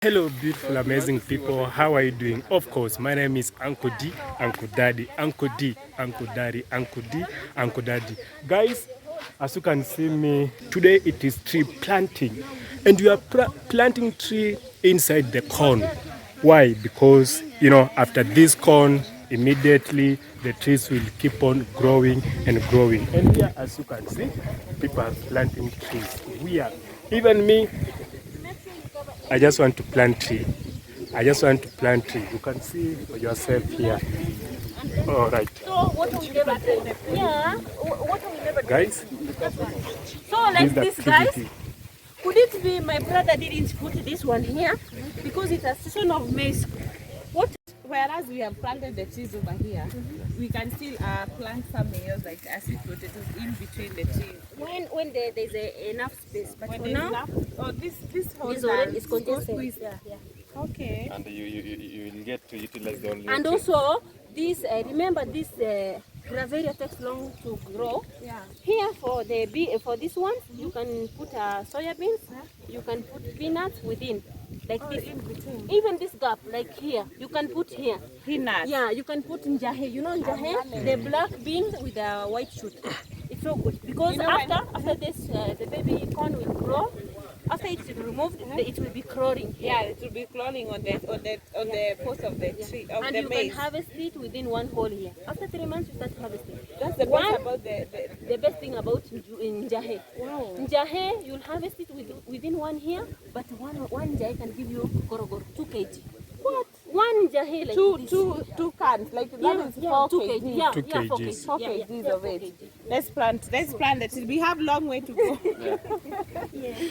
Hello, beautiful, amazing people. How are you doing? Of course, my name is Ankodaddy, Ankodaddy, Ankodaddy, Ankodaddy, Ankodaddy, Ankodaddy. Guys, as you can see me, today it is tree planting. And we are planting tree inside the corn. Why? Because, after this corn, immediately the trees will keep on growing and growing. And here, as you can see, people are planting trees. Even me, I just want to plant tree. You can see for yourself here. All right. So what we never did. Yeah. What we never did. Guys. So like this, guys. Could it be my brother didn't put this one here because it's a season of maize? Whereas we have planted the trees over here, we can still plant some maize like sweet potatoes in between the trees. When there's enough space, but when for now, this whole land is congested. Yeah. Okay. And you will get to utilize the only. And also this, remember this graveria takes long to grow. Yeah. Here for this one, you can put soya beans. You can put peanuts within. Like this, in between. Even this gap, like here, you can put here. Peanuts. Yeah, you can put njahe. You know njahe, the black beans with a white shoot. It's so good because after this, the baby corn will grow. After it's removed, it will be crawling. Yeah, it will be crawling on the post of the tree of and the you maize. can harvest it within one hole here. After 3 months, you start harvesting. That's the best about the best thing about njahe. Wow. Njahe, you'll harvest it within one here, but one njahe can give you 2 kg. What? One njahe like two cans like that is 4 kg. Yeah, 2 4 kgs. 4 kgs of it. Let's plant that. We have long way to go.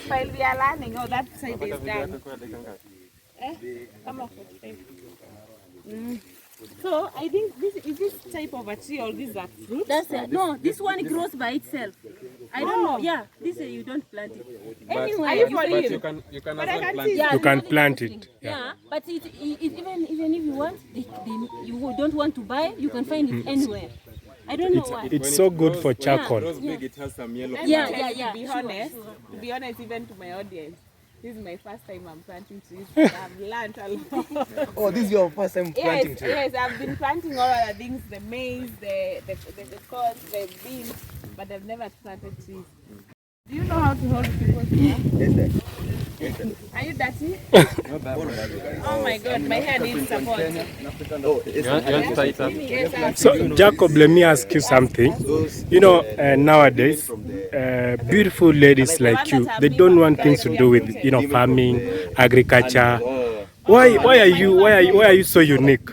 While we are learning, that side is done. Come on. So I think this is this type of a tree or this is a fruit? No, this one grows by itself. I don't know. Yeah, this you don't plant it. Anyway, you can plant it. You can plant it. Yeah, but even if you want, you don't want to buy, you can find it anywhere. I don't know why. It's so good for charcoal. Big, it has some yellow. Yeah. To be honest, even to my audience, this is my first time I'm planting trees. I've learned a lot. Oh, this is your first time planting trees? Yes, I've been planting all other things, the maize, the corn, the beans, but I've never planted trees. Do you know how to hold people's hair? Are you dirty? Oh my God, my hair needs support. So, Jacob, let me ask you something. Nowadays, beautiful ladies like you, they don't want things to do with, farming, agriculture. Why are you so unique?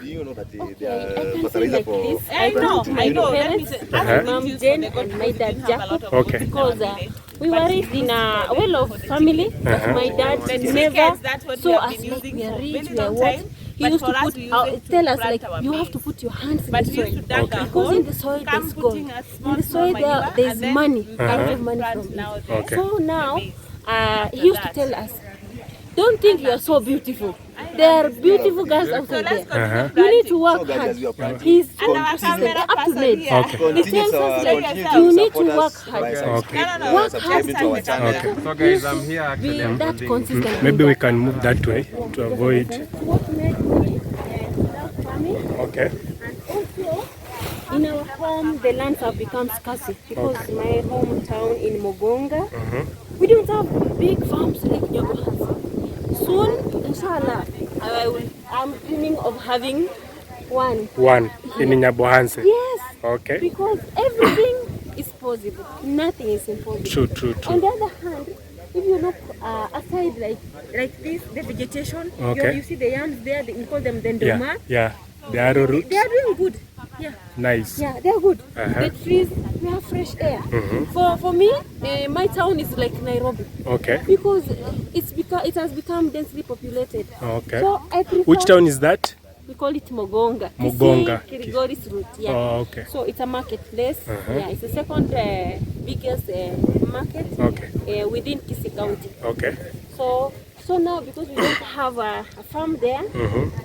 I know. My mom Jane and my dad Jacob. Okay. Because we were raised in a well-off family. My dad never saw us like we are rich, we are what. He used to tell us like you have to put your hands in the soil because in the soil there's gold. In the soil there's money. I have money from it. Okay. So now he used to tell us, don't think you are so beautiful. There are beautiful girls outside there. You need to work hard. He's so persistent, up to date. Okay. He tells us like you need to work hard. Okay. Work hard Okay. So guys, I'm here actually. be I'm that holding. consistent. Maybe we can move that way to avoid. What made me love farming. Okay. And also, in our home, the lands have become scarce because my hometown in Mogonga, we don't have big farms like Nyabohans. Soon, inshallah, I'm dreaming of having one. One in Nyabohanse. Yes. Okay. Because everything is possible. Nothing is impossible. True. On the other hand, if you look aside like this, the vegetation, Okay. you see the yams there, we call them dendroma. Yeah. The arrow root. They are doing good. Yeah. Nice. Yeah, they are good. Uh-huh. The trees, we have fresh air. For me, my town is like Nairobi Okay. because it has become densely populated. Okay. So I prefer. Which town is that? We call it Mogonga. Mogonga. Kirigoris route. Yeah. Oh, okay. So it's a marketplace. Yeah, it's the second biggest market Okay. within Kisii County. Okay. So So now, because we don't have a farm there,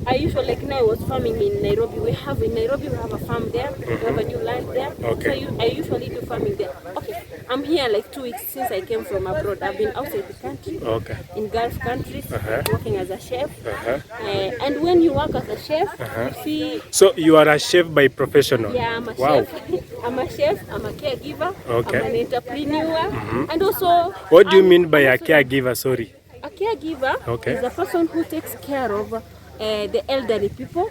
I usually, like now I was farming in Nairobi. We have a farm there. We have a new land there. Okay. So I usually do farming there. Okay, I'm here like 2 weeks since I came from abroad. I've been outside the country, Okay. in Gulf countries, working as a chef. And when you work as a chef, you see. So you are a chef by professional? Yeah, I'm a Wow. chef. I'm a chef. I'm a caregiver. Okay. I'm an entrepreneur. And also. What do you mean by a caregiver? Sorry. A caregiver is a person who takes care of the elderly people,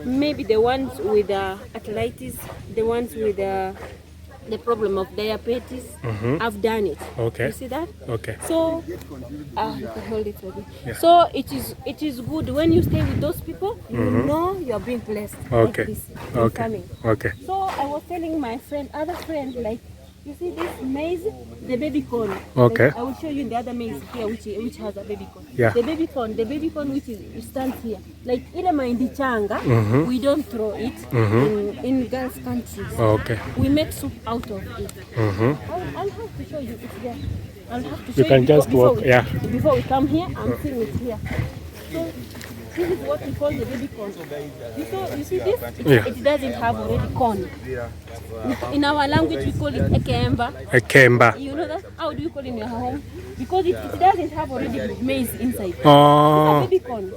maybe the ones with arthritis, the ones with the problem of diabetes. I've done it. Okay. You see that? Okay. So, you can hold it for me. So it is good when you stay with those people. You know you are being blessed. Okay. Like this, in farming. Okay. So I was telling my other friend, like, you see this maize, the baby corn. Okay. Like, I will show you the other maize here, which has a baby corn. Yeah. The baby corn which stands here. Like ile mahindi changa, we don't throw it in Gulf countries. Okay. We make soup out of it. I'll have to show you. It's there. I'll have to show You can just walk. Before we come here, I'm seeing it here. So this is what we call the baby corn. You see this? It doesn't have already corn. In our language, we call it ekemba. Ekemba. You know that? How do you call it in your home? Because it doesn't have already maize inside. Oh. It's a baby corn.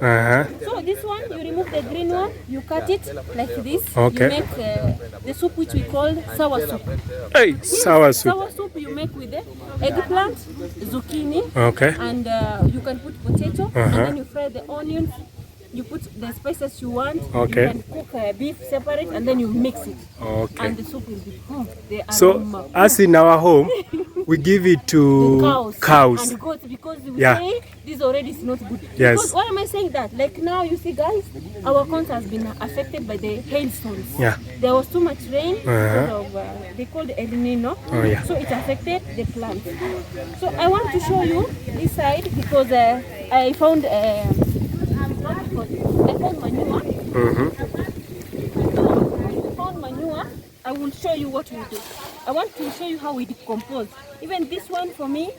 So this one, you remove the green one, you cut it like this. Okay. You make the soup which we call sour soup. Hey, sour soup. Sour soup you make with the eggplant, zucchini, Okay. and you can put potato, and then you fry the onions. You put the spices you want. Okay. You can cook beef separate, and then you mix it. Okay. And the soup will be the So, aroma. as in our home, we give it to cows. And goats, because we Yeah. say this already is not good. Yes. Because why am I saying that? Like now, you see, guys, our corn has been affected by the hailstones. Yeah. There was too much rain because of they called El Nino. Oh, yeah. So it affected the plants. So I want to show you this side because I found manure. I found manure. I will show you what we do. I want to show you how we decompose. Even this one for me,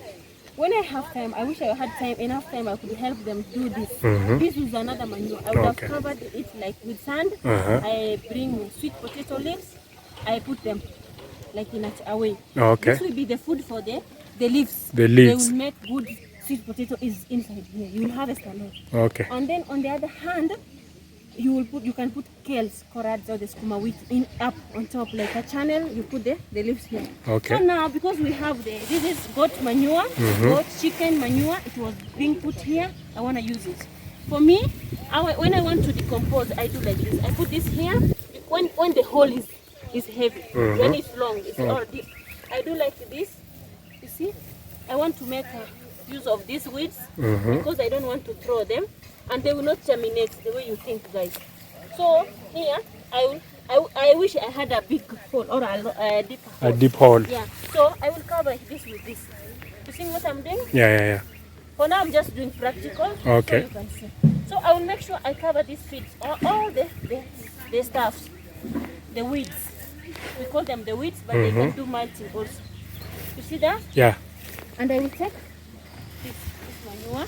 when I have time, I wish I had enough time I could help them do this. This is another manure. I would have covered it like with sand. I bring sweet potato leaves. I put them like in a way. Okay. This will be the food for the leaves. The leaves. They will make good sweet potato is inside here. You will harvest a lot. Okay. And then on the other hand, you can put kales, corads, or the skuma wheat up on top like a channel. You put the leaves here. Okay. So now because we have this is goat manure, goat chicken manure. It was being put here. I want to use it. For me, when I want to decompose, I do like this. I put this here. When the hole is heavy, when it's long, it's all deep. I do like this. You see, I want to make use of these weeds because I don't want to throw them, and they will not germinate the way you think, guys. So here I wish I had a big hole or a deep hole. A deep hole. Yeah. So I will cover this with this. You see what I'm doing? Yeah. For now I'm just doing practical. Okay. So you can see. So I will make sure I cover these feeds, all the stuffs, the weeds. We call them the weeds, but they can do mulching also. You see that? Yeah. And I will take this manure.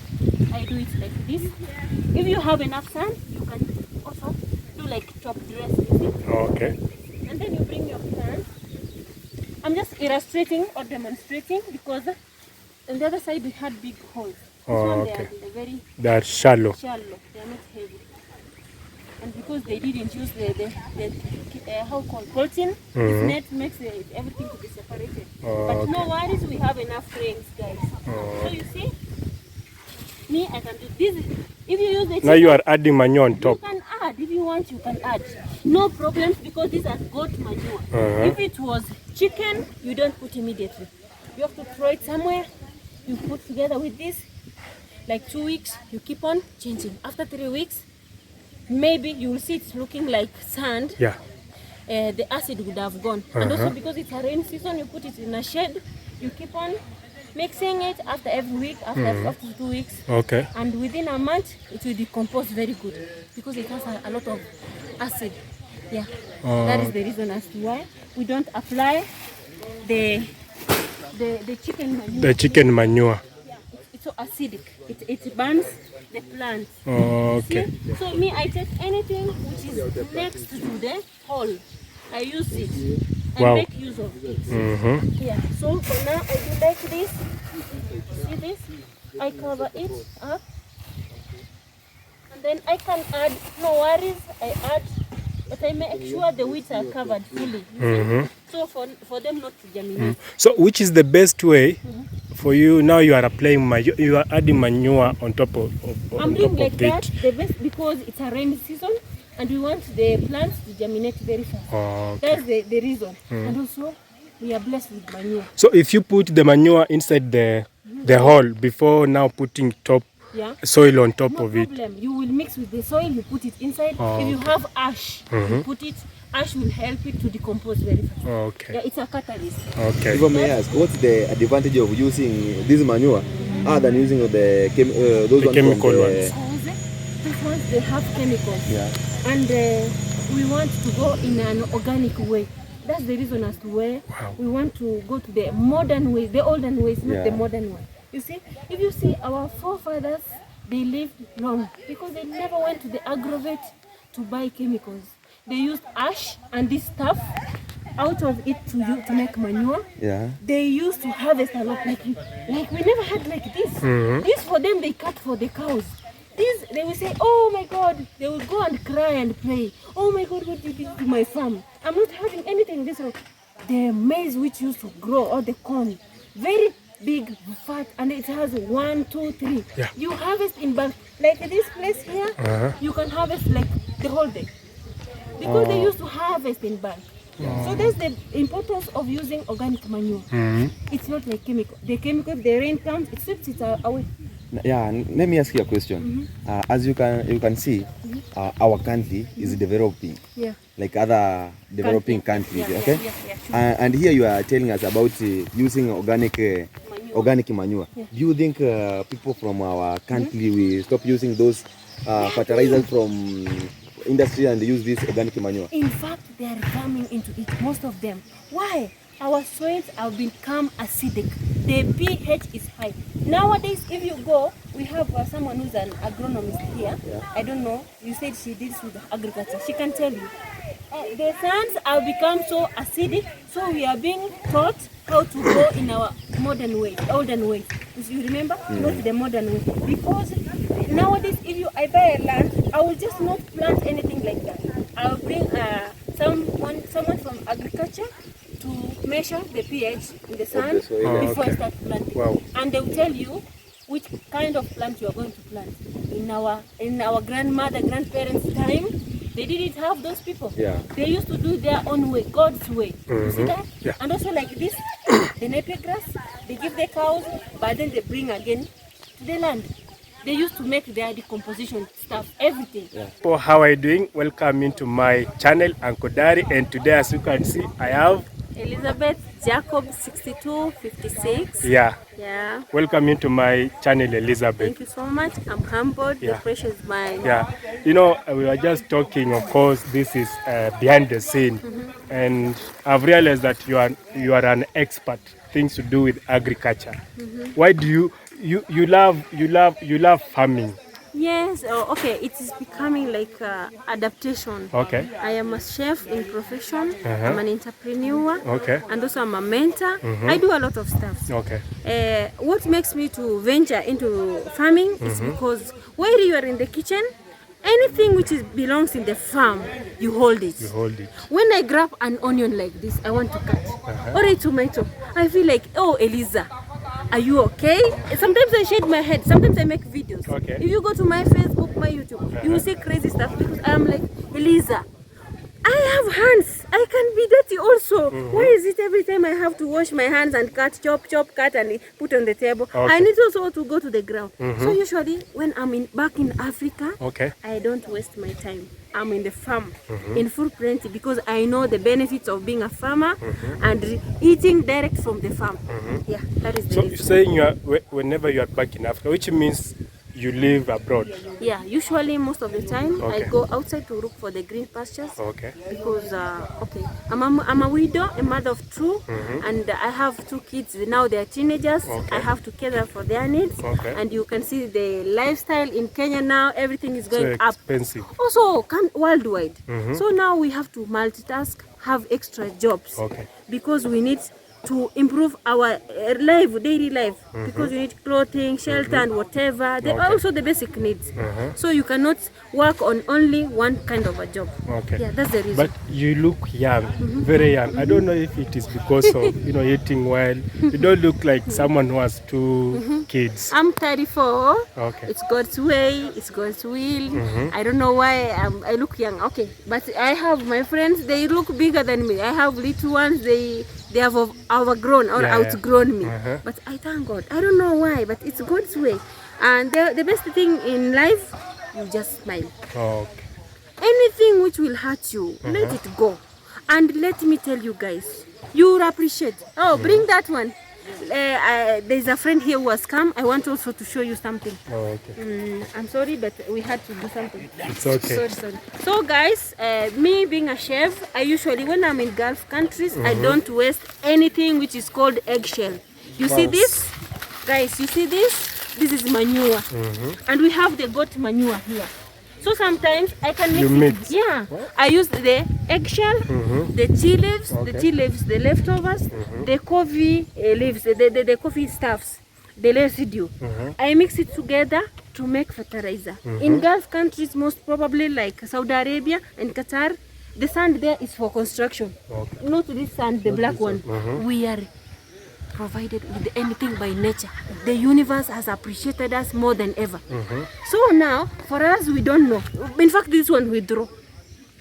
I do it like this. If you have enough sand, you can also do like chopped dress. You see? Okay. And then you bring your plant. I'm just illustrating or demonstrating because on the other side we had big holes. This one Okay. they are very They're shallow. shallow. They are not heavy. And because they didn't use the how called colting, this net makes everything to be separated. But no worries, we have enough rains, guys. So you see, me I can do this. If you use the Now you are adding manure on you top. can add. If you want, you can add. No problems because these are goat manure. If it was chicken, you don't put immediately. You have to throw it somewhere. You put together with this. Like 2 weeks, you keep on changing. After 3 weeks, maybe you will see it's looking like sand. Yeah. The acid would have gone. And also because it's a rain season, you put it in a shed. You keep on mixing it after every week, after 2 weeks. Okay. And within a month, it will decompose very good because it has a lot of acid. Yeah, that is the reason as to why we don't apply the chicken manure. The chicken manure. Yeah, it's it's so acidic. It burns the plant. Okay. See? So me, I take anything which is next to the hole. I use it and make use of it. Yeah. So for now, I do like this. See this? I cover it up. And then I can add, no worries, I add, but I make sure the weeds are covered fully. So for them not to germinate. So which is the best way for you now? You are applying you are adding manure on top of I'm doing like that, the best, because it's a rainy season and we want the plants to germinate very fast. That's the reason. And also we are blessed with manure. So if you put the manure inside the hole before now putting soil on top of it, you will mix with the soil, you put it inside. If you have ash, you put it. Ash will help it to decompose very fast. Okay. Yeah, it's a catalyst. Okay. If I may ask, what's the advantage of using this manure other than using the chemical ones? These ones, they have chemicals. Yeah. And we want to go in an organic way. That's the reason as to where we want to go to the modern way, the olden ways, not the modern one. You see, if you see our forefathers, they lived long because they never went to the agrovet to buy chemicals. They used ash and this stuff out of it to make manure. Yeah. They used to harvest a lot, like we never had like this. This for them, they cut for the cows. This, they will say, oh my God, they will go and cry and pray. Oh my God, what did you do to my farm? I'm not having anything. This one, the maize which used to grow, or the corn, very big, fat, and it has 1, 2, 3. Yeah. You harvest in bulk. Like this place here, you can harvest like the whole day. Because they used to harvest in bulk. So that's the importance of using organic manure. It's not like chemical. The chemical, the rain comes, it sweeps it away. Yeah, let me ask you a question. As you can see, our country is developing, like other developing countries. Okay, sure. And here you are telling us about using organic manure. Do you think people from our country will stop using those fertilizers from industry and use this organic manure? In fact, they are coming into it, most of them. Why? Our soils have become acidic. The pH is high. Nowadays, if you go, we have someone who's an agronomist here. I don't know, you said she deals with agriculture. She can tell you. The sands have become so acidic, so we are being taught how to grow in our modern way, olden way. You remember? Not the modern way. Because nowadays, if I buy a land, I will just not plant anything like that. I'll bring someone from agriculture to measure the pH in the sand before I start planting. And they will tell you which kind of plant you are going to plant. In our grandparents' time, they didn't have those people. They used to do their own way, God's way. You see that? And also like this, the napier grass, they give the cows, but then they bring again to the land. They used to make their decomposition stuff, everything. So how are you doing? Welcome into my channel, Ankodaddy, and today, as you can see, I have Elizabeth Jacob 6256. Yeah. Welcome into my channel, Elizabeth. Thank you so much. I'm humbled. The pressure is mine. You know, we were just talking. Of course, this is behind the scene, and I've realized that you are an expert. Things to do with agriculture. Why do you love farming? Yes, okay, it is becoming like adaptation. Okay. I am a chef in profession, I'm an entrepreneur, and also I'm a mentor. I do a lot of stuff. Okay. What makes me to venture into farming is because while you are in the kitchen, anything which belongs in the farm, you hold it. When I grab an onion like this, I want to cut, or a tomato, I feel like, oh, Eliza, are you okay? Sometimes I shake my head. Sometimes I make videos. If you go to my Facebook, my YouTube, you will see crazy stuff because I'm like, Eliza, I have hands. I can be dirty also. Why is it every time I have to wash my hands and cut, chop, cut and put on the table? I need also to go to the ground. So usually when I'm back in Africa, I don't waste my time. I'm in the farm in full plenty because I know the benefits of being a farmer and eating direct from the farm. Yeah, that is the reason. So you're saying whenever you are back in Africa, which means you live abroad? Yeah, usually most of the time Okay. I go outside to look for the green pastures. Okay. Because okay, I'm a widow, a mother of two, and I have two kids. Now they are teenagers. Okay. I have to cater for their needs. Okay. And you can see the lifestyle in Kenya now. Everything is So going up. expensive. Also, worldwide. So now we have to multitask, have extra jobs. Okay. Because we need to improve our daily life, because you need clothing, shelter, and whatever. They are also the basic needs. So you cannot work on only one kind of a job. Okay. Yeah, that's the reason. But you look young, very young. I don't know if it is because of eating well. You don't look like someone who has two kids. I'm 34. Okay. It's God's way. It's God's will. I don't know why I look young. Okay, but I have my friends. They look bigger than me. I have little ones. They have overgrown or Yeah, yeah. outgrown me. But I thank God. I don't know why, but it's God's way. And the best thing in life, you just smile. Okay. Anything which will hurt you, let it go. And let me tell you guys, you will appreciate. Oh, bring that one. There's a friend here who has come. I want also to show you something. Oh, okay. I'm sorry, but we had to do something. It's okay. Sorry. So guys, me being a chef, I usually, when I'm in Gulf countries, I don't waste anything which is called eggshell. You see this? Guys, you see this? This is manure. And we have the goat manure here. So sometimes I can mix You it. mix? Yeah. I use the eggshell, the tea leaves, the leftovers, the coffee leaves, the coffee stuffs, the residue. I mix it together to make fertilizer. In Gulf countries, most probably like Saudi Arabia and Qatar, the sand there is for construction. Okay. Not this sand, the black one. We are provided with anything by nature. The universe has appreciated us more than ever. So now, for us, we don't know. In fact, this one we throw.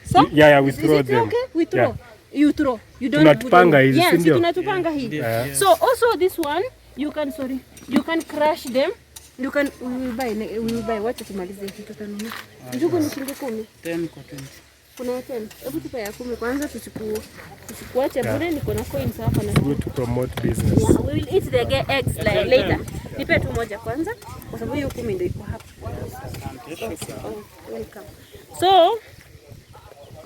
So, Yeah, we is throw it them. okay? We throw. Yeah. You throw. You don't. Tunatupanga hizi, Yeah, si ndio? tunatupanga hizi. So also this one, you can crush them. You can we will buy. Wacha tumalize hii tutanunua. Njugu ni shilingi 10. 10 kwa 20. Kuna ya 10. Hebu tupe ya 10 kwanza, tusikuache bure. Niko na coins hapa na Good to promote business. yeah, we will eat the eggs later. Nipe tu moja kwanza kwa sababu hiyo 10 ndio iko hapa. Oh, welcome. So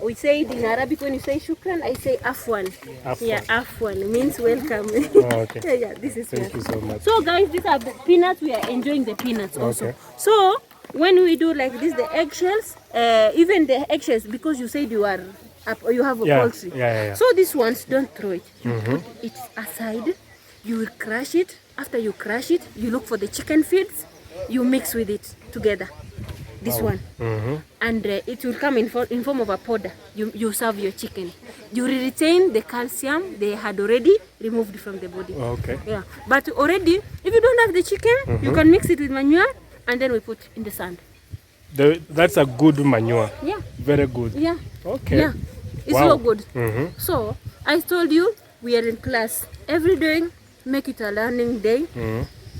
we say it in Arabic. When you say shukran, I say afwan. Afwan. Yeah, afwan means welcome. Oh, okay. Yeah, this is Thank you so much. So guys, these are the peanuts. We are enjoying the peanuts also. Okay. So when we do like this, the eggshells, even the eggshells, because you said you have a poultry. Yeah. So these ones, don't throw it. You put it aside. You will crush it. After you crush it, you look for the chicken feeds. You mix with it together. This one. And it will come in form of a powder. You serve your chicken. You retain the calcium they had already removed from the body. Okay. Yeah. But already, if you don't have the chicken, you can mix it with manure and then we put in the sand. That's a good manure. Yeah. Very good. Yeah. Okay. Yeah. It's Wow. so good. So I told you we are in class. Every day, make it a learning day.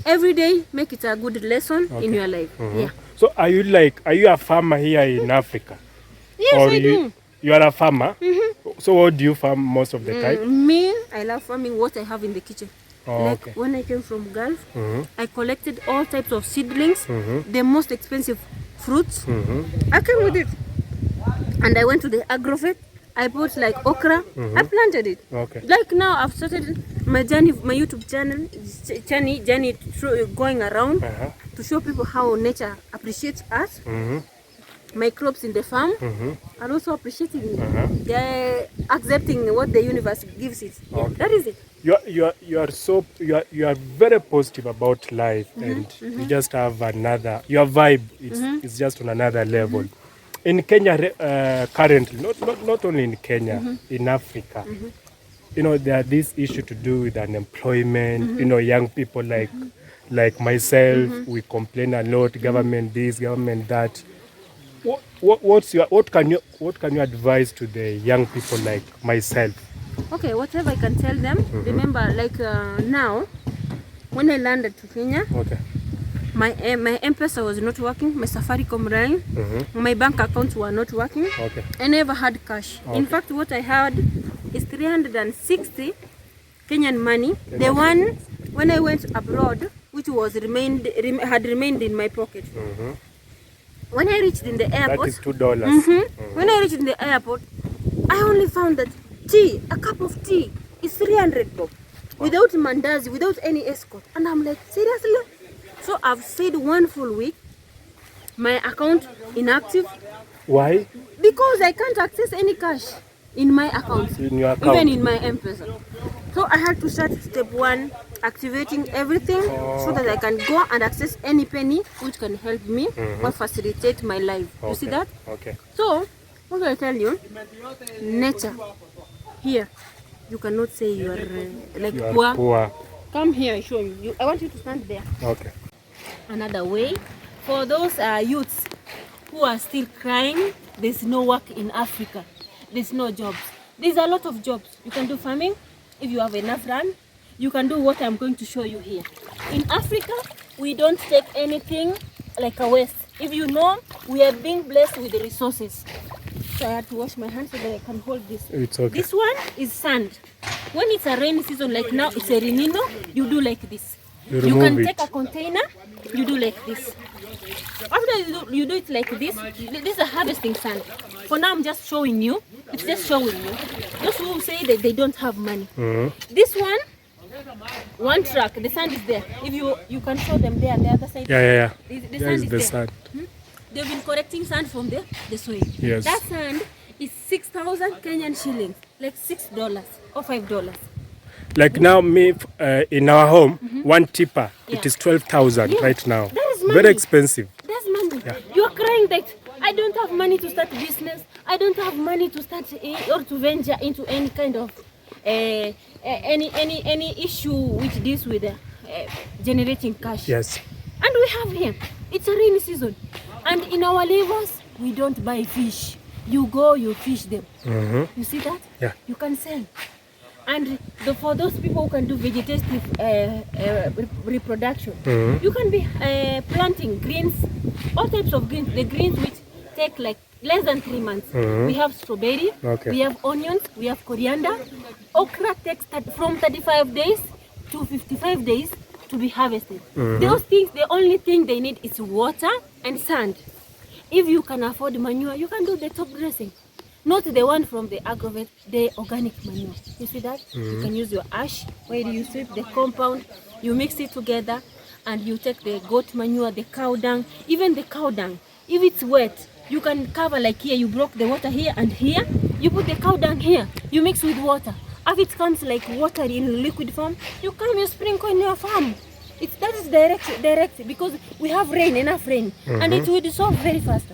Every day, make it a good lesson in your life. Yeah. So are you a farmer here in Africa? Yes, Or I do. you are a farmer? So what do you farm most of the time? Me, I love farming what I have in the kitchen. Oh, Like okay. when I came from Gulf, I collected all types of seedlings, the most expensive fruits. I came with it. And I went to the agrovet. I bought like okra. I planted it. Okay. Like now I've started my journey, my YouTube channel, journey through going around to show people how nature appreciates us. My crops in the farm are also appreciating me. They're accepting what the universe gives it. Yeah, that is it. You are very positive about life, and you just have your vibe. It's just on another level. In Kenya, currently, not only in Kenya, in Africa, there are this issue to do with unemployment. Young people like myself, we complain a lot. Government this, government that. What can you advise to the young people like myself? Okay, whatever I can tell them. Remember, like now, when I landed to Kenya, Okay. my M-Pesa was not working, my Safaricom rang, my bank accounts were not working. Okay. I never had cash. In fact, what I had is 360 Kenyan money. The one when I went abroad, which was had remained in my pocket. When I reached in the airport, That is $2. when I reached in the airport, I only found that tea, a cup of tea, is 300 bob, without mandazi, without any escort. And I'm like, seriously? So I've stayed 1 full week, my account inactive, Why? because I can't access any cash in my account, In your account? even in my M-Pesa. So I had to start step 1, activating everything so that I can go and access any penny which can help me or facilitate my life. You see that? Okay. So, what will I tell you? Nature. Here, you cannot say you are like You are poor. poor. Come here, I show you. I want you to stand there. Okay. Another way, for those youths who are still crying, there's no work in Africa. There's no jobs. There's a lot of jobs. You can do farming if you have enough land. You can do what I'm going to show you here. In Africa, we don't take anything like a waste. If you know, we are being blessed with the resources. So I had to wash my hands so that I can hold this. It's okay. This one is sand. When it's a rainy season like now, it's a renino, you do like this. You You can remove take it. a container, you do like this. After you do it like this is a harvesting sand. For now, I'm just showing you. It's just showing you. Those who say that they don't have money. This one truck, the sand is there. If you can show them there on the other side. Yeah. The There sand is is the there. sand. They've been collecting sand from the soil. Yes. That sand is 6,000 Kenyan shillings, like $6 or $5. Like now, me in our home, one tipper, Yeah. it is 12,000 Yeah. right now. That is money. Very expensive. That's money. You are crying that I don't have money to start business. I don't have money to start or to venture into any kind of any issue which deals with generating cash. Yes. And we have here, it's a rainy season, and in our rivers we don't buy fish. You go, you fish them. You see that? Yeah. You can sell. And for those people who can do vegetative reproduction, you can be planting greens, all types of greens. The greens which take like less than 3 months. We have strawberry, Okay. we have onions, we have coriander. Okra takes from 35 days to 55 days to be harvested. Those things, the only thing they need is water and sand. If you can afford manure, you can do the top dressing. Not the one from the agrovet, the organic manure. You see that? You can use your ash where you sweep the compound, you mix it together, and you take the goat manure, the cow dung, even the cow dung. If it's wet, you can cover like here, you block the water here and here, you put the cow dung here, you mix with water. If it comes like water in liquid form, you come, you sprinkle in your farm. That is direct because we have rain, enough rain, and it will dissolve very fast.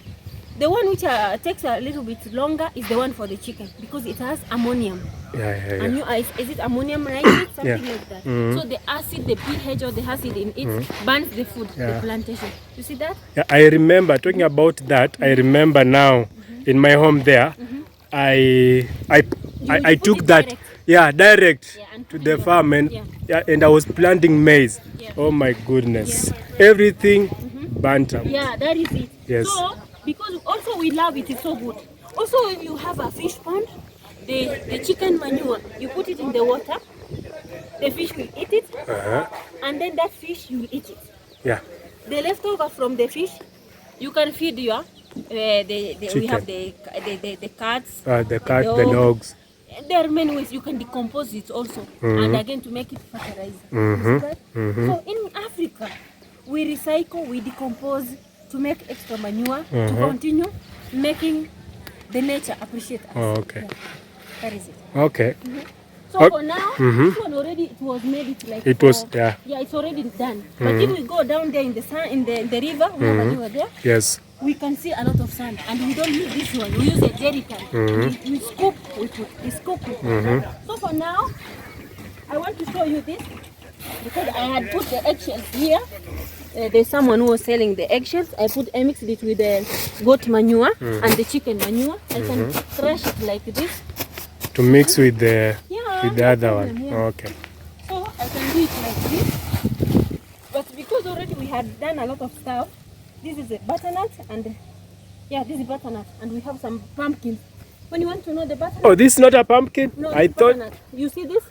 The one which takes a little bit longer is the one for the chicken because it has ammonium. Yeah. Is it ammonium nitrate? Something Yeah. like that. So the acid, the pH or the acid in it burns the food, the plantation. You see that? Yeah, I remember talking about that. I remember now in my home there, I put took it that direct. direct Yeah, and to put the it in farm and yeah. and I was planting maize. Yeah. Oh my goodness, everything burnt up. Yeah, that is it. Yes. So, because also we love it, it's so good. Also, if you have a fish pond, the chicken manure, you put it in the water, the fish will eat it, and then that fish, you will eat it. Yeah. The leftover from the fish, you can feed your, we have the cats, The cat, the dogs. There are many ways you can decompose it also, and again to make it fertilizer. You see that? So in Africa, we recycle, we decompose to make extra manure to continue making the nature appreciate us. Oh, okay. Yeah, that is it. Okay. So for now, this one already it was made it like It was, yeah. yeah, it's already done. But if we go down there in the sun, in the river, we have a river there. Yes. We can see a lot of sand, and we don't use this one. We use a jerry can. We scoop. We scoop. So for now, I want to show you this because I had put the eggshells here. There's someone who was selling the eggshells. I mixed it with the goat manure and the chicken manure. I can crush it like this. To mix with the Yeah, other one. yeah. Okay. So I can do it like this. But because already we had done a lot of stuff, this is a butternut and yeah, this is butternut, and we have some pumpkins. When you want to know the butternut, Oh, this is not a pumpkin? no, I it's thought. butternut. You see this?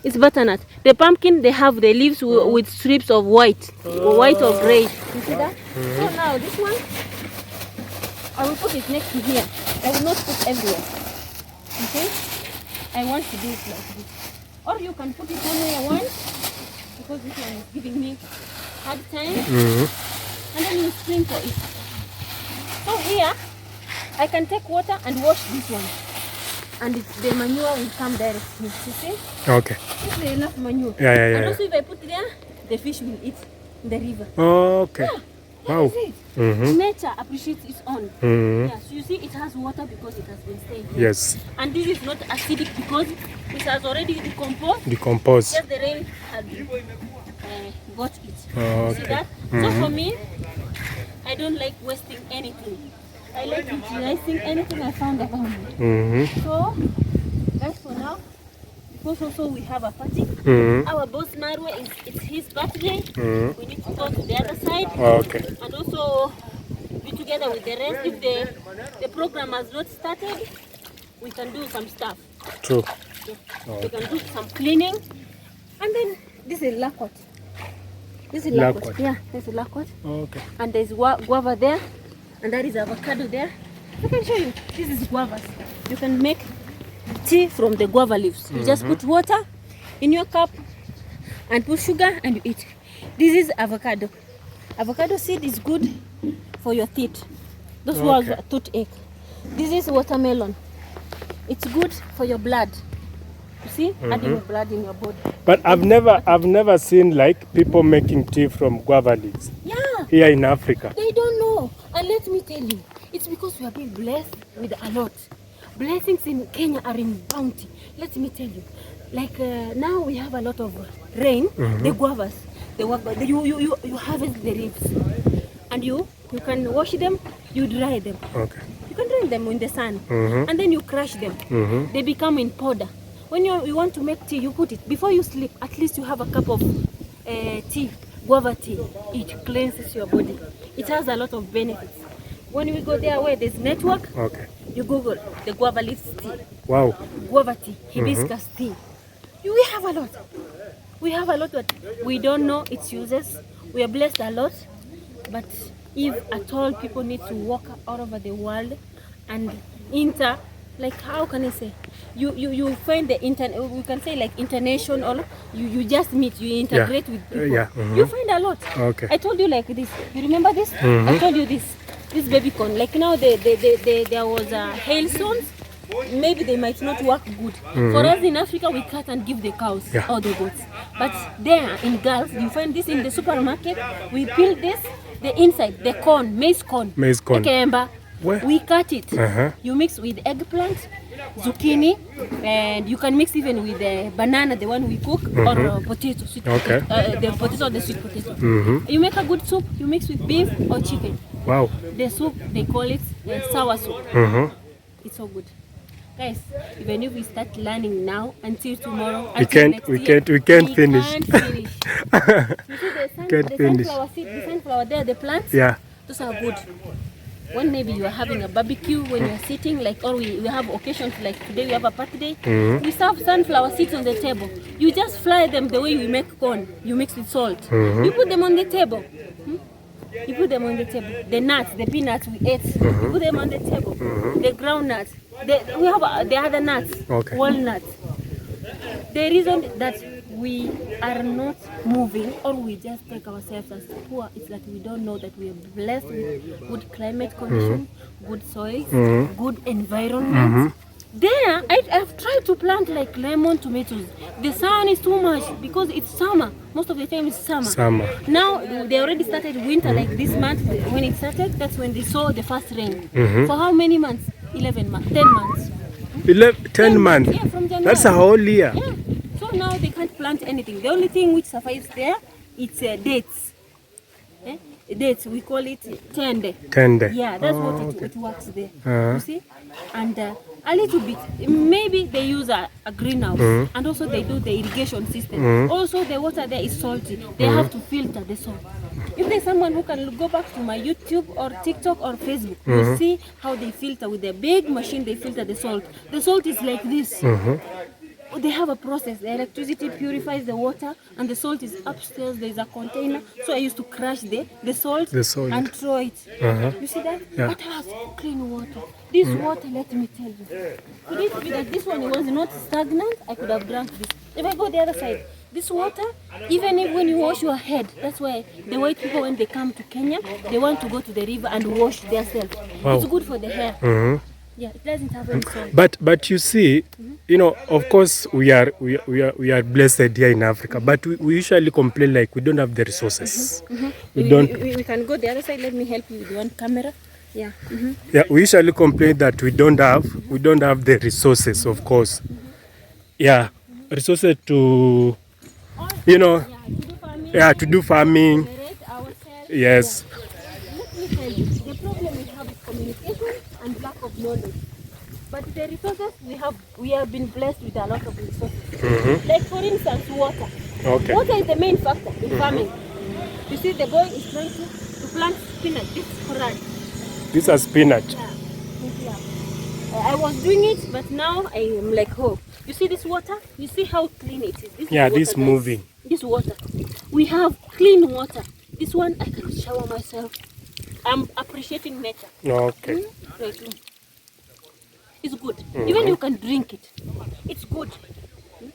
It's butternut. The pumpkin, they have the leaves with strips of white or gray. You see that? So now this one, I will put it next to here. I will not put everywhere. Okay? I want to do it like this. Or you can put it only once, because this one is giving me hard time. And then you sprinkle it. So here, I can take water and wash this one. And the manure will come directly. You see? Okay. This is enough manure. Yeah. And also if I put it there, the fish will eat in the river. Okay. Yeah. Wow. That is it. Nature appreciates its own. Yeah, so you see it has water because it has been staying here. Yes. And this is not acidic because it has already decomposed. Decompose. Just the rain has got it. Okay. See that? So for me, I don't like wasting anything. I like utilizing anything I found around me. So that's for now. Because also we have a party. Our boss Marwa it's his birthday. We need to go to the other side. Okay. And also be together with the rest. If the program has not started, we can do some stuff. True. Yeah. We can do some cleaning. And then this is lacquer. This is Lacquer. lacquer. Yeah, this is lacquer. Okay. And there's guava there. And that is avocado there. I can show you. This is guavas. You can make tea from the guava leaves. You just put water in your cup and put sugar and you eat. This is avocado. Avocado seed is good for your teeth. Those who have toothache. This is watermelon. It's good for your blood. You see, adding your blood in your body. But I've never seen like people making tea from guava leaves. Yeah. Here in Africa. They don't know. And let me tell you, it's because we have been blessed with a lot. Blessings in Kenya are in bounty. Let me tell you. Like now we have a lot of rain. The guavas, you harvest the leaves. And you can wash them, you dry them. Okay. You can dry them in the sun. And then you crush them. They become in powder. When you want to make tea, you put it. Before you sleep, at least you have a cup of tea, guava tea. It cleanses your body. It has a lot of benefits. When we go there where there's network, you Google the guava leaves tea. Wow. Guava tea, hibiscus tea. We have a lot. We have a lot, but we don't know its uses. We are blessed a lot, but if at all people need to walk all over the world and like how can I say? You find the we can say like international, you just meet, you integrate with people. You find a lot. Okay. I told you like this. You remember this? I told you this baby corn. Like now there was hailstones. Maybe they might not work good. For us in Africa, we cut and give the cows or the goats. But there in Gulf, you find this in the supermarket. We peel this, the inside, the corn, maize corn. Maize corn. We cut it. You mix with eggplant, zucchini, and you can mix even with the banana, the one we cook, or potato, sweet potato, the potato or the sweet potato. You make a good soup. You mix with beef or chicken. Wow. The soup, they call it sour soup. It's so good. Guys, even if we start learning now until tomorrow, we can't finish. You see the sunflower seed, the sunflower there, the plants. Yeah. Those are good. When maybe you are having a barbecue, when you are sitting, like, or we have occasions like today, we have a party day. We serve sunflower seeds on the table. You just fry them the way we make corn. You mix with salt. You put them on the table. You put them on the table. The nuts, the peanuts we ate, you put them on the table. The ground nuts. We have the other nuts, walnuts. The reason that we are not moving or we just take ourselves as poor is that we don't know that we are blessed with good climate conditions, good soil, good environment. There, I've tried to plant like lemon, tomatoes. The sun is too much because it's summer. Most of the time it's summer. Now, they already started winter, like this month. When it started, that's when they saw the first rain. For how many months? 11 months, 10 months. 10 months? Yeah, from January. That's a whole year. Yeah. So now they can't plant anything. The only thing which survives there, it's dates. Dates, we call it tende. Tende. Yeah, that's what it works there. You see? And a little bit, maybe they use a greenhouse, and also they do the irrigation system. Also the water there is salty. They have to filter the salt. If there's someone who can go back to my YouTube or TikTok or Facebook, you see how they filter with a big machine. They filter the salt. The salt is like this. they have a process. The electricity purifies the water, and the salt is upstairs. There's a container. So I used to crush the salt, and throw it. You see that? Yeah. But has clean water. This water, let me tell you. Could it be that this one was not stagnant? I could have drank this. If I go the other side, this water, even if when you wash your head, that's why the white people, when they come to Kenya, they want to go to the river and wash themselves. Wow. It's good for the hair. Yeah, it doesn't have any salt. But you see, you know, of course we are blessed here in Africa, but we usually complain like we don't have the resources. We don't. We can go the other side. Let me help you with one camera. Yeah. Yeah, we usually complain that we don't have the resources, of course. Yeah, resources to, you know, to do farming. Yes. Let me tell you, the problem we have is communication and lack of knowledge. But the resources we have been blessed with a lot of resources. Like for instance, water. Okay. Water is the main factor in farming. You see, the boy is trying to plant spinach. This is correct. This is spinach. Yeah. I was doing it, but now I am like, oh, you see this water? You see how clean it is? This Yeah, is this water, moving. guys. This water. We have clean water. This one I can shower myself. I'm appreciating nature. Okay. Very clean. It's good. Even you can drink it. It's good.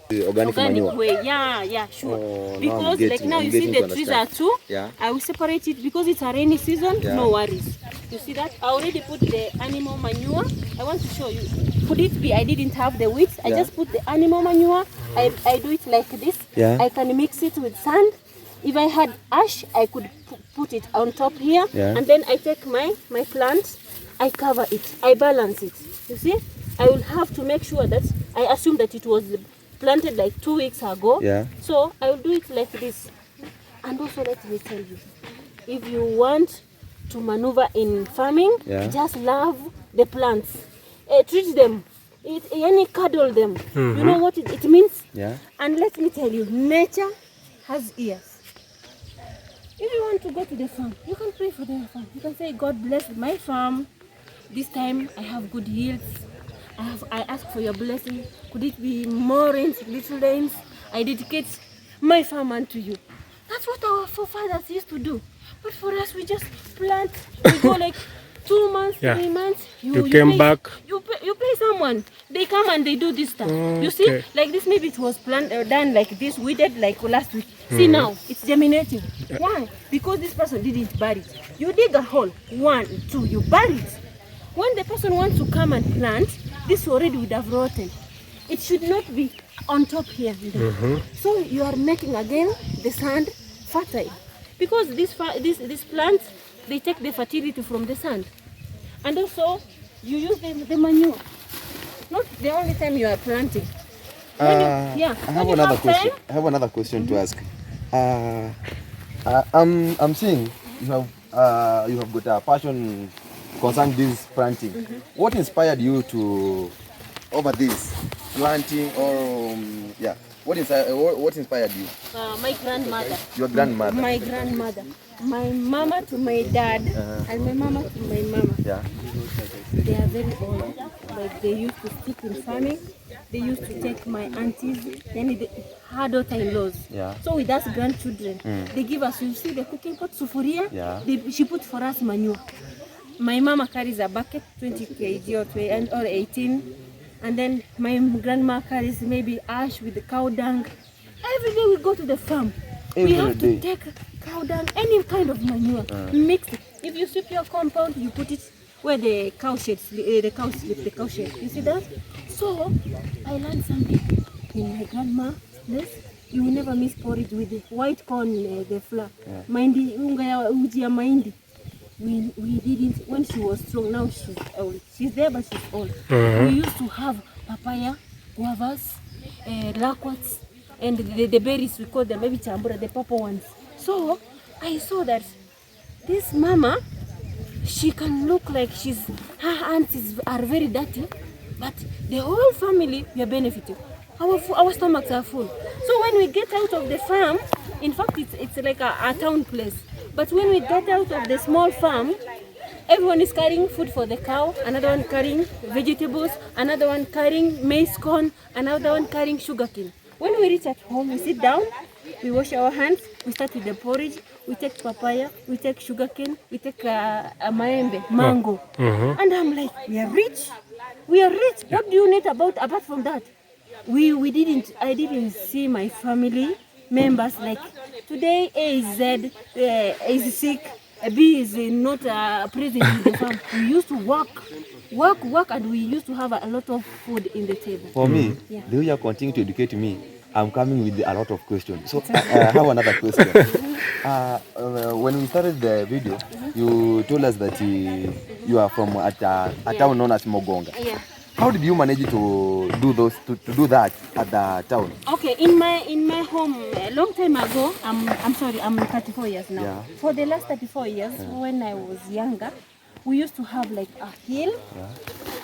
The organic manure. way. Yeah, sure. Oh, now because I'm getting- like now I'm you see getting the to trees are understand. two. Yeah. I will separate it because it's a rainy season. Yeah. No worries. You see that? I already put the animal manure. I want to show you. Could it be I didn't have the wheat? I Yeah. just put the animal manure. I do it like this. Yeah. I can mix it with sand. If I had ash, I could put it on top here. Yeah. And then I take my plants. I cover it. I balance it. You see? I will have to make sure that I assume that it was planted like 2 weeks ago. Yeah. So I will do it like this. And also let me tell you, if you want to maneuver in farming, Yeah. just love the plants. Treat them. Cuddle them. You know what it means? Yeah. And let me tell you, nature has ears. If you want to go to the farm, you can pray for the farm. You can say, God bless my farm. This time I have good yields. I ask for your blessing. Could it be more rains, little rains? I dedicate my farm unto you. That's what our forefathers used to do. But for us, we just plant. We go like 2 months, Yeah. 3 months. You came pay, back. You pay someone. They come and they do this stuff. You see, Okay. like this, maybe it was done like this. We did like last week. See now, it's germinating. Why? Because this person didn't bury it. You dig a hole, 1, 2, you bury it. When the person wants to come and plant, this already would have rotten. It should not be on top here. So you are making again the sand fertile. Because these plants, they take the fertility from the sand. And also, you use the manure. Not the only time you are planting. When I have when you another have question. time, I have another question to ask. I'm seeing you have got a passion concerning this planting. What inspired you to over this planting or what inspired you? my grandmother. Your grandmother. My grandmother. My mama to my dad, and my mama to my mama. Yeah. They are very old. Like they used to stick in farming. They used to take my aunties, then her daughter-in-laws. Yeah. So with us grandchildren, they give us, you see the cooking pot, sufuria, Yeah. she put for us manure. My mama carries a bucket, 20 kg or 18. And then my grandma carries maybe ash with the cow dung. Every day we go to the farm. Every we have day. to take cow dung, any kind of manure, mix it. If you sweep your compound, you put it where the cow shed, the cow sleep, the cow shed. You see that? So I learned something in my grandma's place. You will never miss porridge with the white corn, the flour. Maindi, unga ya uji ya mahindi. We didn't, when she was strong, now she's old. She's there, but she's old. We used to have papaya, guavas, lakwats, and the berries, we call them maybe chambura, the purple ones. So I saw that this mama, she can look like her aunts are very dirty, but the whole family, we are benefiting. Our stomachs are full. So when we get out of the farm, in fact, it's like a town place. But when we get out of the small farm, Everyone is carrying food for the cow, another one carrying vegetables, another one carrying maize corn, another one carrying sugarcane. When we reach at home, we sit down, we wash our hands, we start with the porridge, we take papaya, we take sugarcane, we take maembe, mango. And I'm like, we are rich. We are rich. What do you need apart from that? I didn't see my family members like today A is sick, B is not present in the farm. We used to work, and we used to have a lot of food in the table. For me, the way you continue to educate me, I'm coming with a lot of questions. So I have another question. When we started the video, you told us that you are from a town known as Mogonga. Yeah. How did you manage to do that at the town? Okay, in my home a long time ago, I'm 34 years now. Yeah. For the last 34 years, when I was younger, we used to have like a hill. Yeah.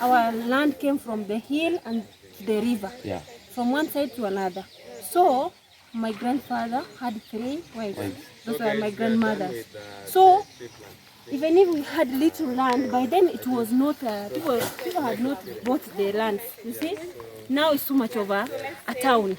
Our land came from the hill and the river. Yeah. From one side to another. So my grandfather had 3 wives. Those were my grandmothers. So even if we had little land, by then it was not, people had not bought the land, you see. Now it's too much of a town.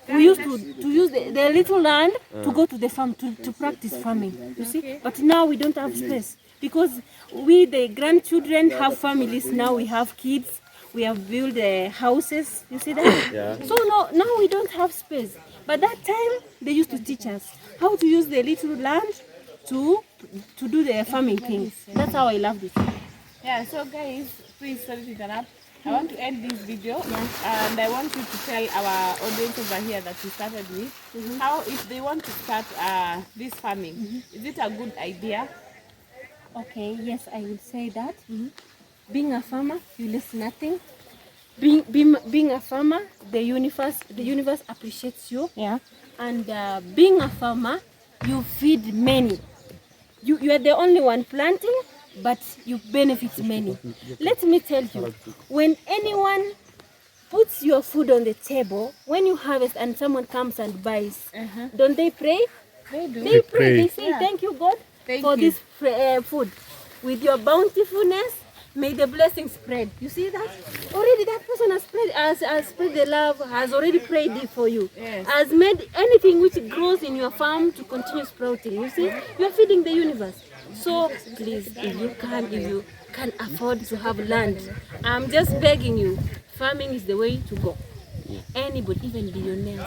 We used to use the little land to go to the farm, to practice farming, you see. But now we don't have space because we, the grandchildren, have families. Now we have kids, we have built houses, you see that? Yeah. So now we don't have space. But that time, they used to teach us how to use the little land to do the farming thing. That's how I loved it. Yeah, so guys, please sorry to interrupt. I want to end this video and I want you to tell our audience over here that we started with how, if they want to start this farming, is it a good idea? Okay, yes, I will say that. Being a farmer, you lose nothing. Being a farmer, the universe appreciates you. Yeah. And being a farmer, you feed many. You are the only one planting, but you benefit many. Let me tell you, when anyone puts your food on the table, when you harvest and someone comes and buys, don't they pray? They do. They pray. pray. They say, thank you, God, for you. this food. With your bountifulness, may the blessings spread. You see that? Already that person has spread the love, has already prayed it for you. Yes. Has made anything which grows in your farm to continue sprouting. You see? You are feeding the universe. So please, if you can afford to have land, I'm just begging you, farming is the way to go. Anybody, even billionaires.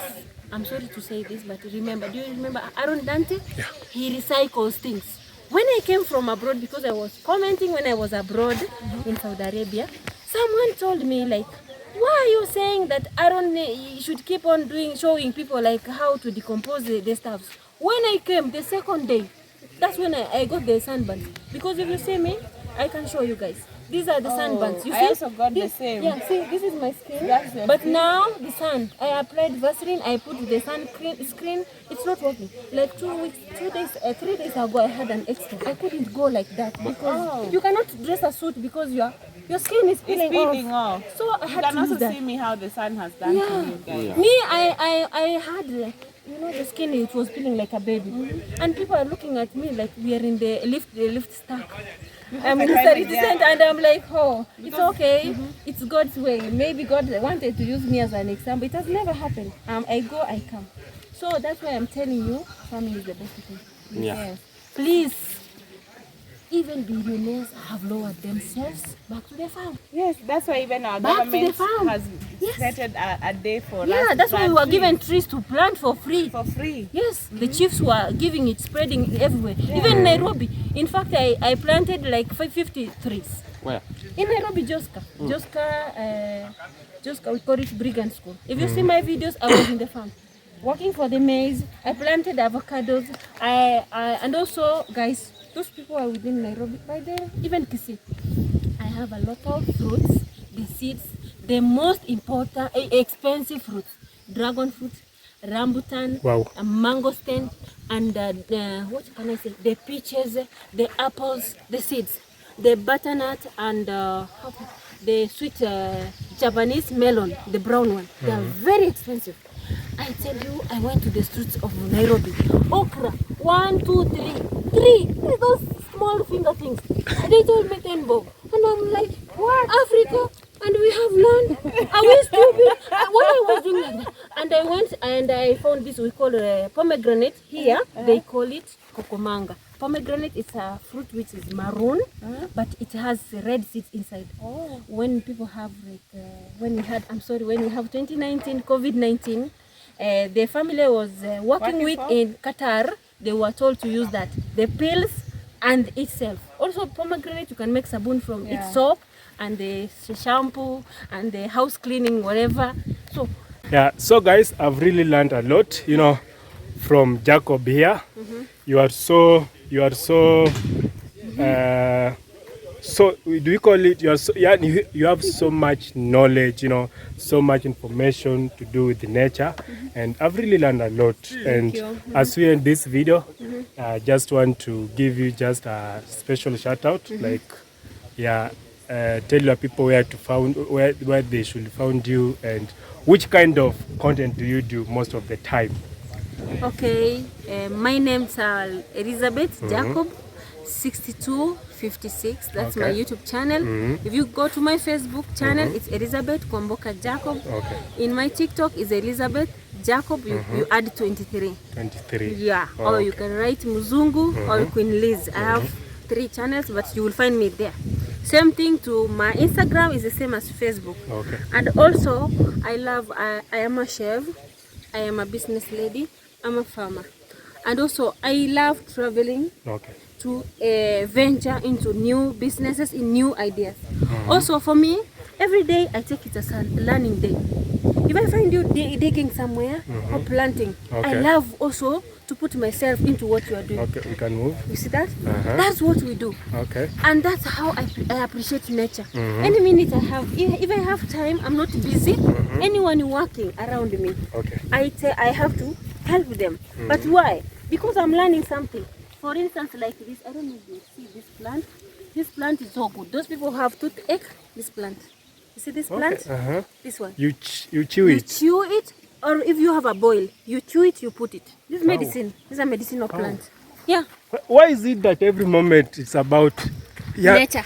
I'm sorry to say this, but remember, do you remember Aaron Dante? Yeah. He recycles things. When I came from abroad, because I was commenting when I was abroad in Saudi Arabia, someone told me like, why are you saying that Aaron should keep on showing people like how to decompose the stuffs? When I came the second day, that's when I got the sunburns. Because if you see me, I can show you guys. These are the sunburns. You see? I also got the This- same. Yeah, see, this is my skin. That's your But skin. now the sun, I applied Vaseline, I put the sun screen, it's not working. Like 3 days ago, I had an extra. I couldn't go like that because you cannot dress a suit because your skin is peeling off. So I You had can to use also that. see me how the sun has done to you guys. Me, I had, the skin, it was feeling like a baby. And people are looking at me like we are in the lift stuck. I'm in the descent and I'm like, oh, it's okay. It's God's way. Maybe God wanted to use me as an example. It has never happened. I go, I come. So that's why I'm telling you, farming is the best thing. Yeah. Please, even billionaires have lowered themselves back to the farm. Yes, that's why even our Back to the government farm. has Yes. created a day for us. Yeah, to that's why we plant were trees given trees to plant for free. for free. Yes, the chiefs were giving it, spreading it everywhere. Even in Nairobi. In fact, I planted like 550 trees. Where? In Nairobi, Joska, we call it Brigand School. If you see my videos, I was in the farm, working for the maize. I planted avocados. And also, guys, those people are within Nairobi. By the even Kisii, I have a lot of fruits, the seeds, the most important, expensive fruits, dragon fruit, rambutan, Wow. a mangosteen, and what can I say? The peaches, the apples, the seeds, the butternut, and the sweet Japanese melon, the brown one. They are very expensive. I tell you, I went to the streets of Nairobi. Okra, 1, 2, 3. Those small finger things. They told me 10 bob. And I'm like, what? Africa? And we have land? Are we stupid? What I was doing like that. And I went and I found this we call pomegranate. Here, they call it kokomanga. Pomegranate is a fruit which is maroon, but it has red seeds inside. Oh. When people have like, when we have 2019, COVID-19, the family was working with in Qatar, they were told to use that. The pills and itself. Also pomegranate, you can make sabun from its soap and the shampoo and the house cleaning, whatever. So yeah, so guys, I've really learned a lot, you know, from Jacob here. You are so so do we call it, you are so, yeah, you have so much knowledge, you know, so much information to do with the nature, and I've really learned a lot. And as we end this video, I just want to give you just a special shout out, like tell your people where to find, where they should find you, and which kind of content do you do most of the time. okay, my name's Elizabeth Jacob 6256. That's my YouTube channel. If you go to my Facebook channel, it's Elizabeth Kwamboka Jacob. In my TikTok is Elizabeth Jacob. You add 23. Yeah. Or you can write Muzungu or Queen Liz. I have 3 channels, but you will find me there. Same thing to my Instagram is the same as Facebook. And also I am a chef, I am a business lady, I'm a farmer, and also I love traveling to venture into new businesses, in new ideas. Also for me, every day I take it as a learning day. If I find you digging somewhere or planting, I love also to put myself into what you are doing. We can move. You see that? That's what we do. And that's how I appreciate nature. Any minute I have, if I have time, I'm not busy, anyone working around me, I have to help them. But why? Because I'm learning something. For instance, like this, I don't know if you see this plant. This plant is so good. Those people have toothache, this plant. You see this plant? This one. You chew it. You chew it, or if you have a boil, you chew it, you put it. This is medicine. This is a medicinal plant. Yeah. Why is it that every moment it's about nature?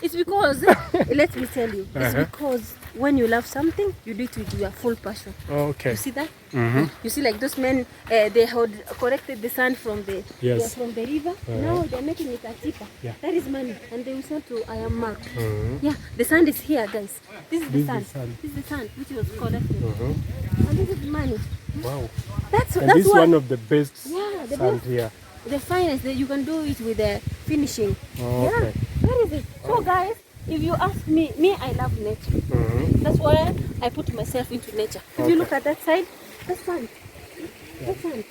It's because, let me tell you, it's because when you love something, you do it with your full passion. You see that? You see, like those men, they had collected the sand from the river. Now they're making it a tipper. That is money, and they will sell to Iammarwa. Yeah, the sand is here, guys. This is the sand. This is the sand which was collected, and this is money. Wow. That's this is one of the best sand here. The finest that you can do it with the finishing. Yeah, that is it. So guys, if you ask me, I love nature. That's why I put myself into nature. If you look at that side, that's fun. That's fun.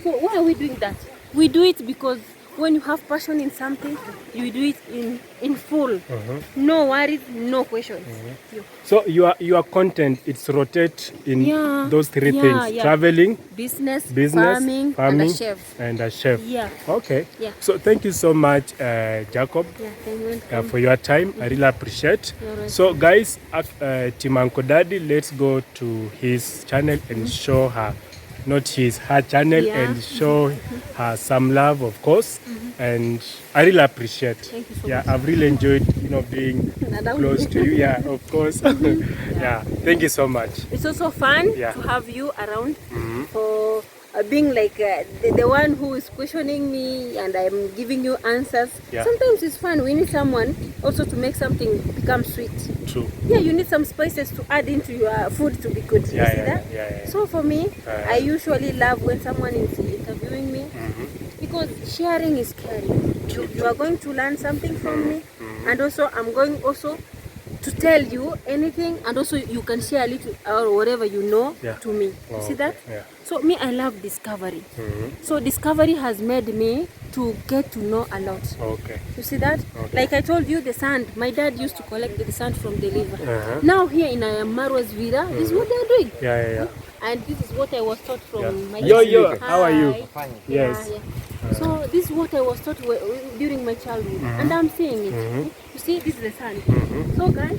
So why are we doing that? We do it because when you have passion in something, you do it in full. No worries, no questions. So your content, it's rotate in those 3 things: traveling, business, farming, and a chef. Okay. So thank you so much, Jacob, for your time. I really appreciate. So guys, Team Ankodaddy, let's go to his channel and show her, her channel, and show her some love, of course. And I really appreciate. Thank you so much. I've really enjoyed, being close to you. Of course. Thank you so much. It's also fun to have you around for being like the one who is questioning me, and I'm giving you answers. Sometimes it's fun. We need someone also to make something become sweet. True. You need some spices to add into your food to be good. You see that? So for me, I usually love when someone is interviewing me, because sharing is caring. You are going to learn something from me, and also I'm going also to tell you anything, and also you can share a little or whatever you know to me. You see that? So me, I love discovery. So discovery has made me to get to know a lot. You see that? Like I told you, the sand. My dad used to collect the sand from the river. Now here in Iammarwa's villa, this is what they're doing. And this is what I was taught from my Yo, how are you? Fine. Yes. So this is what I was taught during my childhood, and I'm seeing it. You see, this is the sun. So guys,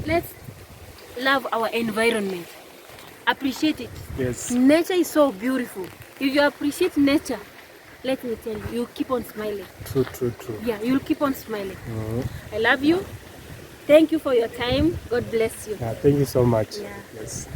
let's love our environment. Appreciate it. Yes. Nature is so beautiful. If you appreciate nature, let me tell you, you'll keep on smiling. True, true, true. Yeah, you'll keep on smiling. I love you. Thank you for your time. God bless you. Thank you so much. Yeah. Yes.